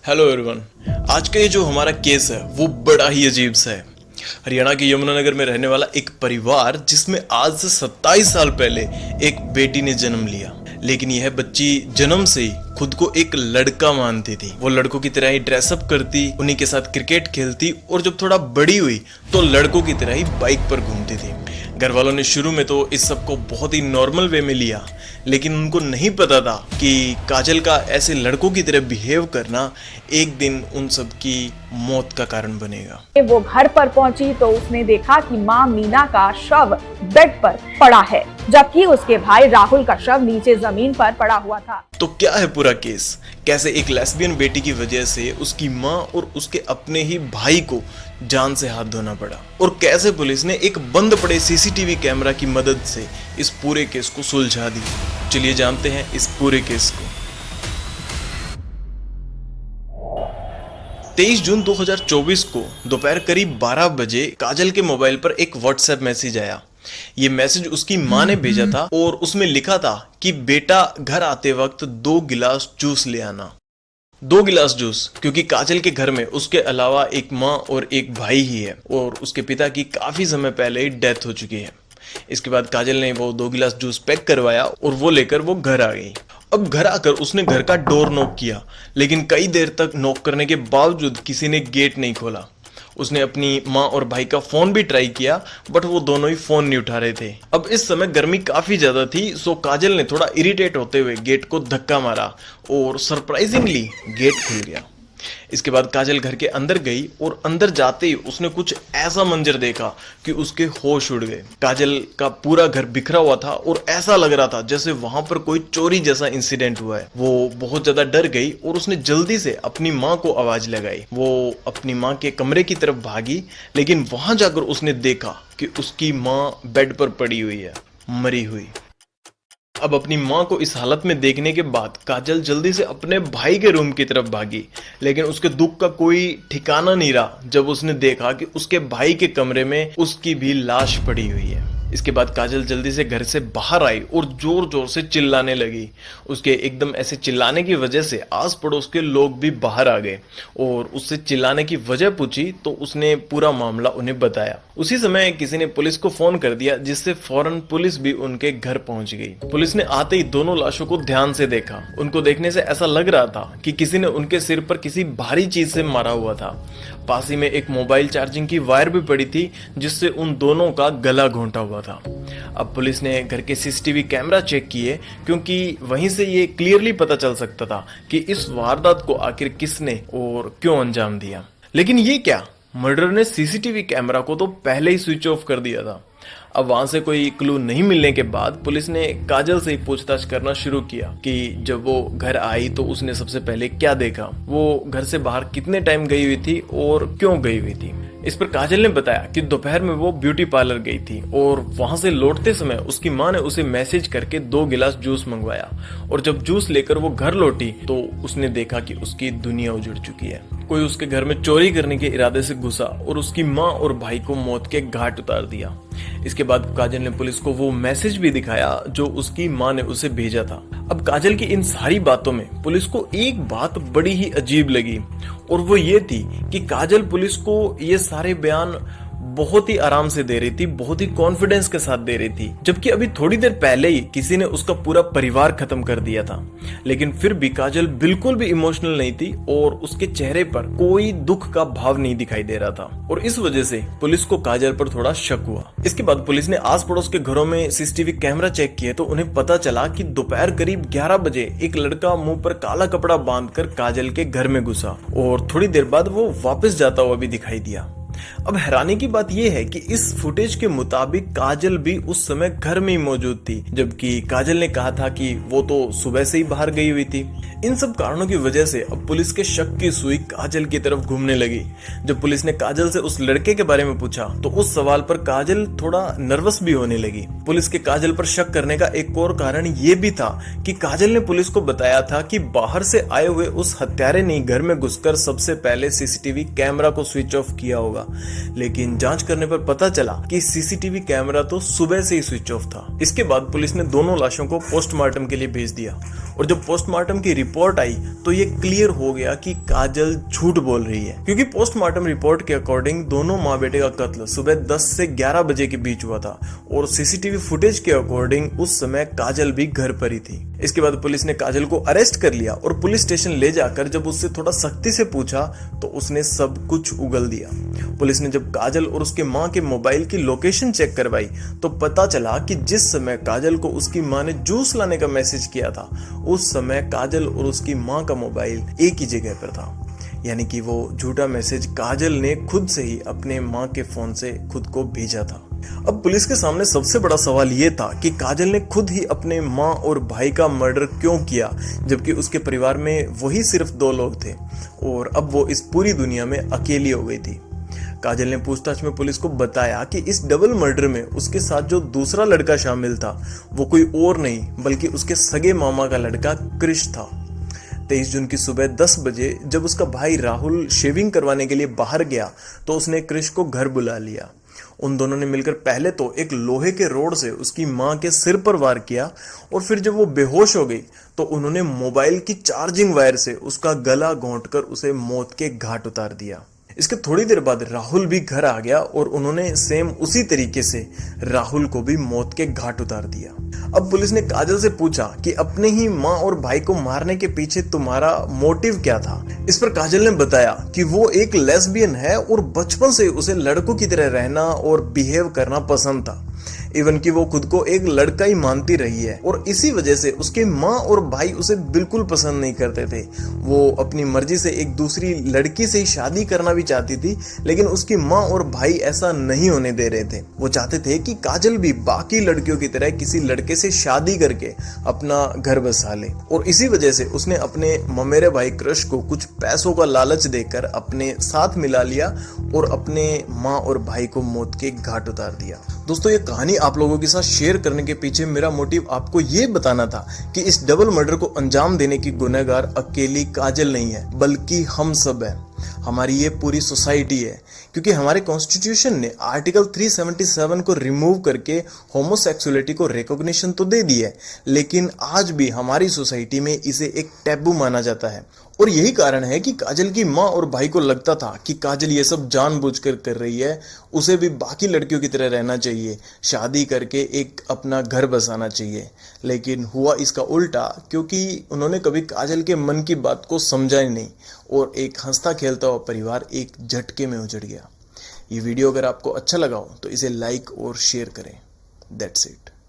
Hello everyone. आज का ये जो हमारा केस है वो बड़ा ही अजीब सा है। हरियाणा के यमुनानगर में रहने वाला एक परिवार जिसमें आज से 27 साल पहले एक बेटी ने जन्म लिया, लेकिन यह बच्ची जन्म से ही खुद को एक लड़का मानती थी। वो लड़कों की तरह ही ड्रेसअप करती, उन्हीं के साथ क्रिकेट खेलती और जब थोड़ा बड़ी हुई तो लड़कों की तरह ही बाइक पर घूमती थी। घर वालों ने शुरू में तो इस सब को बहुत ही नॉर्मल वे में लिया, लेकिन उनको नहीं पता था कि काजल का ऐसे लड़कों की तरह बिहेव करना एक दिन उन सब की मौत का कारण बनेगा। वो घर पर पहुंची तो उसने देखा कि मां मीना का शव बेड पर पड़ा है, जबकि उसके भाई राहुल का शव नीचे जमीन पर पड़ा हुआ था। तो क्या है पूरा केस? कैसे एक लेस्बियन बेटी की वजह से उसकी मां और उसके अपने ही भाई को जान से हाथ धोना पड़ा, और कैसे पुलिस ने एक बंद पड़े सीसीटीवी कैमरा की मदद से इस पूरे केस को सुलझा दिया। चलिए जानते हैं इस पूरे केस को। 23 जून 2024 को दोपहर करीब 12 बजे काजल के मोबाइल पर एक व्हाट्सएप मैसेज आया। ये मैसेज उसकी मां ने भेजा था और उसमें लिखा था कि बेटा घर आते वक्त 2 गिलास जूस ले आना। 2 गिलास जूस, क्योंकि काजल के घर में उसके अलावा एक मां और एक भाई ही है और उसके पिता की काफी समय पहले ही डेथ हो चुकी है। इसके बाद काजल ने वो 2 गिलास जूस पैक करवाया और वो लेकर वो घर आ गई। अब घर आकर उसने घर का डोर नॉक किया, लेकिन कई देर तक नॉक करने के बावजूद किसी ने गेट नहीं खोला। उसने अपनी माँ और भाई का फोन भी ट्राई किया, बट वो दोनों ही फोन नहीं उठा रहे थे। अब इस समय गर्मी काफी ज्यादा थी, सो काजल ने थोड़ा इरिटेट होते हुए गेट को धक्का मारा और सरप्राइजिंगली गेट खुल गया। इसके बाद काजल घर के अंदर गई और अंदर जाते ही उसने कुछ ऐसा मंजर देखा कि उसके होश उड़ गए। काजल का पूरा घर बिखरा हुआ था और ऐसा लग रहा था जैसे वहां पर कोई चोरी जैसा इंसिडेंट हुआ है। वो बहुत ज्यादा डर गई और उसने जल्दी से अपनी माँ को आवाज लगाई। वो अपनी माँ के कमरे की तरफ भागी, लेकिन वहां जाकर उसने देखा कि उसकी माँ बेड पर पड़ी हुई है, मरी हुई। अब अपनी मां को इस हालत में देखने के बाद काजल जल्दी से अपने भाई के रूम की तरफ भागी, लेकिन उसके दुख का कोई ठिकाना नहीं रहा जब उसने देखा कि उसके भाई के कमरे में उसकी भी लाश पड़ी हुई है। इसके बाद काजल जल्दी से घर से बाहर आई और जोर जोर से चिल्लाने लगी। उसके एकदम ऐसे चिल्लाने की वजह से आस पड़ोस के लोग भी बाहर आ गए और उससे चिल्लाने की वजह पूछी तो उसने पूरा मामला उन्हें बताया। उसी समय किसी ने पुलिस को फोन कर दिया, जिससे फौरन पुलिस भी उनके घर पहुंच गई। पुलिस ने आते ही दोनों लाशों को ध्यान से देखा। उनको देखने से ऐसा लग रहा था कि किसी ने उनके सिर पर किसी भारी चीज से मारा हुआ था। पास ही में एक मोबाइल चार्जिंग की वायर भी पड़ी थी, जिससे उन दोनों का गला घोंटा हुआ था। अब पुलिस ने घर के सीसीटीवी कैमरा चेक किए, क्योंकि वहीं से ये क्लियरली पता चल सकता था कि इस वारदात को आखिर किसने और क्यों अंजाम दिया। लेकिन ये क्या, मर्डर ने सीसीटीवी कैमरा को तो पहले ही स्विच ऑफ कर दिया था। अब वहां से कोई क्लू नहीं मिलने के बाद पुलिस ने काजल से पूछताछ करना शुरू किया कि जब वो घर आई तो उसने सबसे पहले क्या देखा, वो घर से बाहर कितने टाइम गई हुई थी और क्यों गई हुई थी। इस पर काजल ने बताया कि दोपहर में वो ब्यूटी पार्लर गई थी और वहां से लौटते समय उसकी मां ने उसे मैसेज करके 2 गिलास जूस मंगवाया, और जब जूस लेकर वो घर लौटी तो उसने देखा कि उसकी दुनिया उजड़ चुकी है। कोई उसके घर में चोरी करने के इरादे से घुसा और उसकी मां और भाई को मौत के घाट उतार दिया। इसके बाद काजल ने पुलिस को वो मैसेज भी दिखाया जो उसकी मां ने उसे भेजा था। अब काजल की इन सारी बातों में पुलिस को एक बात बड़ी ही अजीब लगी, और वो ये थी कि काजल पुलिस को ये सारे बयान बहुत ही आराम से दे रही थी, बहुत ही कॉन्फिडेंस के साथ दे रही थी, जबकि अभी थोड़ी देर पहले ही किसी ने उसका पूरा परिवार खत्म कर दिया था। लेकिन फिर भी काजल बिल्कुल भी इमोशनल नहीं थी और उसके चेहरे पर कोई दुख का भाव नहीं दिखाई दे रहा था, और इस वजह से पुलिस को काजल पर थोड़ा शक हुआ। इसके बाद पुलिस ने आस पड़ोस के घरों में सीसीटीवी कैमरा चेक किए तो उन्हें पता चला कि दोपहर करीब 11 बजे एक लड़का मुंह पर काला कपड़ा बांधकर काजल के घर में घुसा और थोड़ी देर बाद वो वापस जाता हुआ भी दिखाई दिया। अब हैरानी की बात यह है कि इस फुटेज के मुताबिक काजल भी उस समय घर में ही मौजूद थी, जबकि काजल ने कहा था कि वो तो सुबह से ही बाहर गई हुई थी। इन सब कारणों की वजह से अब पुलिस के शक की सुई काजल की तरफ घूमने लगी। जब पुलिस ने काजल से उस लड़के के बारे में पूछा तो उस सवाल पर काजल थोड़ा नर्वस भी होने लगी। पुलिस के काजल पर शक करने का एक और कारण ये भी था कि काजल ने पुलिस को बताया था कि बाहर से आए हुए उस हत्यारे ने घर में घुसकर सबसे पहले सीसीटीवी कैमरा को स्विच ऑफ किया होगा, लेकिन जांच करने पर पता चला कि सीसीटीवी कैमरा तो सुबह से ही स्विच ऑफ था। इसके बाद पुलिस ने दोनों लाशों को पोस्टमार्टम के लिए भेज दिया और जब पोस्टमार्टम की रिपोर्ट आई तो ये क्लियर हो गया कि काजल झूठ बोल रही है, क्योंकि पोस्टमार्टम रिपोर्ट के अकॉर्डिंग दोनों माँ बेटे का कत्ल सुबह 10 से 11 बजे के बीच हुआ था और सीसीटीवी फुटेज के अकॉर्डिंग उस समय काजल भी घर पर ही थी। इसके बाद पुलिस ने काजल को अरेस्ट कर लिया और पुलिस स्टेशन ले जाकर जब उससे थोड़ा सख्ती से पूछा तो उसने सब कुछ उगल दिया। पुलिस ने जब काजल और उसके माँ के मोबाइल की लोकेशन चेक करवाई तो पता चला कि जिस समय काजल को उसकी माँ ने जूस लाने का मैसेज किया था उस समय काजल और उसकी माँ का मोबाइल एक ही जगह पर था, यानी कि वो झूठा मैसेज काजल ने खुद से ही अपने माँ के फोन से खुद को भेजा था। अब पुलिस के सामने सबसे बड़ा सवाल ये था कि काजल ने खुद ही अपने माँ और भाई का मर्डर क्यों किया, जबकि उसके परिवार में वही सिर्फ 2 लोग थे और अब वो इस पूरी दुनिया में अकेली हो गई थी। काजल ने पूछताछ में पुलिस को बताया कि इस डबल मर्डर में उसके साथ जो दूसरा लड़का शामिल था वो कोई और नहीं बल्कि उसके सगे मामा का लड़का क्रिश था। 23 जून की सुबह 10 बजे जब उसका भाई राहुल शेविंग करवाने के लिए बाहर गया तो उसने क्रिश को घर बुला लिया। उन दोनों ने मिलकर पहले तो एक लोहे के रोड से उसकी मां के सिर पर वार किया और फिर जब वो बेहोश हो गई तो उन्होंने मोबाइल की चार्जिंग वायर से उसका गला घोंटकर उसे मौत के घाट उतार दिया। इसके थोड़ी देर बाद राहुल भी घर आ गया और उन्होंने सेम उसी तरीके से राहुल को भी मौत के घाट उतार दिया। अब पुलिस ने काजल से पूछा कि अपने ही माँ और भाई को मारने के पीछे तुम्हारा मोटिव क्या था। इस पर काजल ने बताया कि वो एक लेस्बियन है और बचपन से उसे लड़कों की तरह रहना और बिहेव करना पसंद था, इवन कि वो खुद को एक लड़का ही मानती रही है और इसी वजह से उसके माँ और भाई उसे बिल्कुल पसंद नहीं करते थे। वो अपनी मर्जी से एक दूसरी लड़की से ही शादी करना भी चाहती थी, लेकिन उसकी माँ और भाई ऐसा नहीं होने दे रहे थे। वो चाहते थे कि काजल भी बाकी लड़कियों की तरह किसी लड़के से शादी करके अपना घर बसा ले और इसी वजह से उसने अपने ममेरे भाई क्रिश को कुछ पैसों का लालच देकर अपने साथ मिला लिया और अपने माँ और भाई को मौत के घाट उतार दिया। दोस्तों, ये कहानी आप लोगों के साथ शेयर करने के पीछे मेरा मोटिव आपको ये बताना था कि इस डबल मर्डर को अंजाम देने की गुनहगार अकेली काजल नहीं है बल्कि हम सब है, हमारी ये पूरी सोसाइटी है, क्योंकि हमारे कॉन्स्टिट्यूशन ने आर्टिकल 377 को रिमूव करके होमोसेक्सुअलिटी को रिकॉग्निशन तो दे दी है, लेकिन आज भी हमारी सोसाइटी में इसे एक टैबू माना जाता है। और यही कारण है कि काजल की माँ और भाई को लगता था कि काजल ये सब जानबूझकर कर रही है, उसे भी बाकी लड़कियों की तरह रहना चाहिए, शादी करके एक अपना घर बसाना चाहिए। लेकिन हुआ इसका उल्टा, क्योंकि उन्होंने कभी काजल के मन की बात को समझा ही नहीं और एक हंसता खेलता हुआ परिवार एक झटके में उजड़ गया। ये वीडियो अगर आपको अच्छा लगा हो तो इसे लाइक और शेयर करें। That's it.